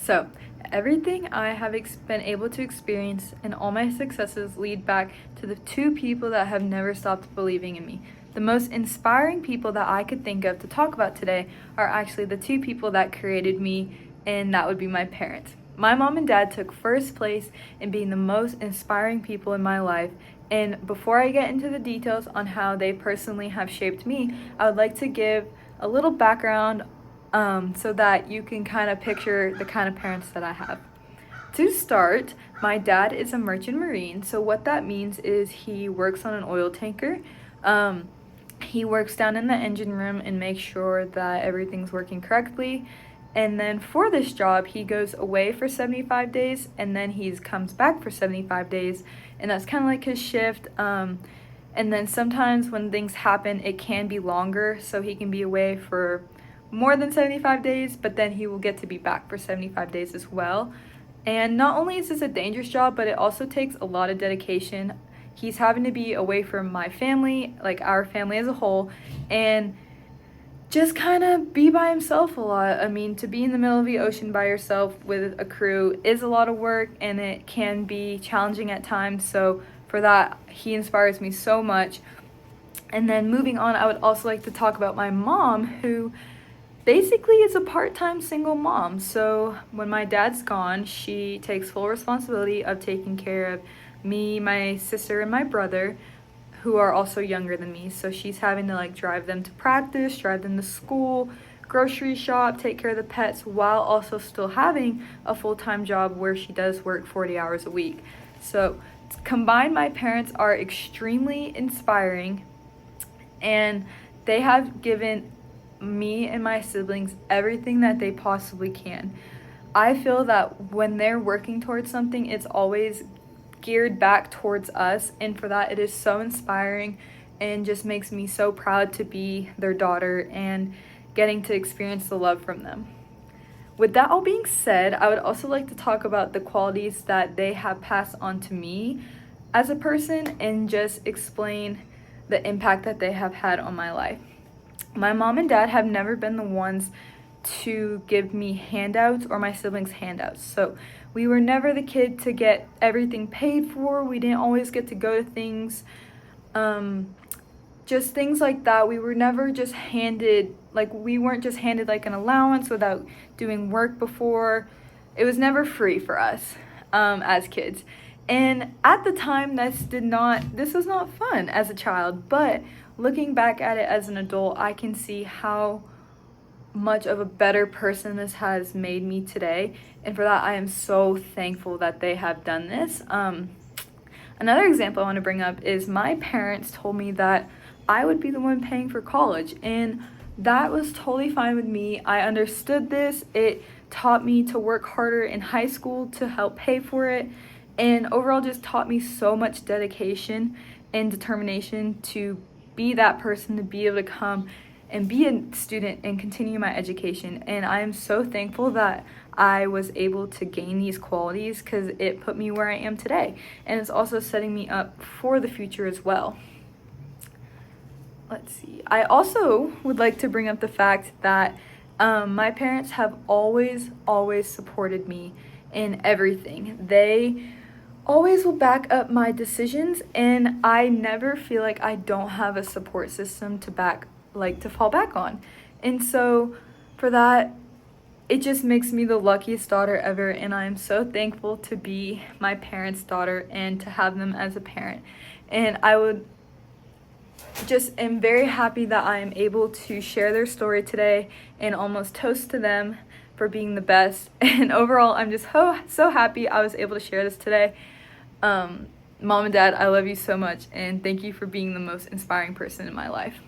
So, everything I have been able to experience and all my successes lead back to the two people that have never stopped believing in me. The most inspiring people that I could think of to talk about today are actually the two people that created me, and that would be my parents. My mom and dad took first place in being the most inspiring people in my life. And before I get into the details on how they personally have shaped me, I would like to give a little background so that you can kind of picture the kind of parents that I have. To start, my dad is a merchant marine. So what that means is he works on an oil tanker. He works down in the engine room and makes sure that everything's working correctly. And then for this job, he goes away for 75 days and then he comes back for 75 days. And that's kind of like his shift. And then sometimes when things happen, it can be longer. So he can be away for more than 75 days, but then he will get to be back for 75 days as well. And not only is this a dangerous job, but it also takes a lot of dedication. He's having to be away from my family, like our family as a whole, and just kind of be by himself a lot. I mean, to be in the middle of the ocean by yourself with a crew is a lot of work, and it can be challenging at times. So for that, he inspires me so much. And then moving on, I would also like to talk about my mom, who basically is a part-time single mom. So when my dad's gone, she takes full responsibility of taking care of me, my sister, and my brother, who are also younger than me. So she's having to like drive them to practice, drive them to school, grocery shop, take care of the pets, while also still having a full-time job where she does work 40 hours a week. So combined, my parents are extremely inspiring, and they have given me and my siblings everything that they possibly can. I feel that when they're working towards something, it's always geared back towards us, and for that, it is so inspiring and just makes me so proud to be their daughter and getting to experience the love from them. With that all being said, I would also like to talk about the qualities that they have passed on to me as a person and just explain the impact that they have had on my life. My mom and dad have never been the ones to give me handouts or my siblings handouts. So we were never the kid to get everything paid for. We didn't always get to go to things, just things like that. We were never just handed, like we weren't just handed like an allowance without doing work before. It was never free for us as kids. And at the time, this was not fun as a child, but looking back at it as an adult, I can see how much of a better person this has made me today. And for that, I am so thankful that they have done this. Another example I want to bring up is my parents told me that I would be the one paying for college. And that was totally fine with me. I understood this. It taught me to work harder in high school to help pay for it. And overall just taught me so much dedication and determination to be that person, to be able to come and be a student and continue my education. And I am so thankful that I was able to gain these qualities because it put me where I am today. And it's also setting me up for the future as well. Let's see. I also would like to bring up the fact that my parents have always supported me in everything. They always will back up my decisions, and I never feel like I don't have a support system to fall back on. And so for that, it just makes me the luckiest daughter ever, and I am so thankful to be my parents' daughter and to have them as a parent. And I am very happy that I am able to share their story today and almost toast to them for being the best. And overall, I'm just so happy I was able to share this today. Mom and Dad, I love you so much, and thank you for being the most inspiring person in my life.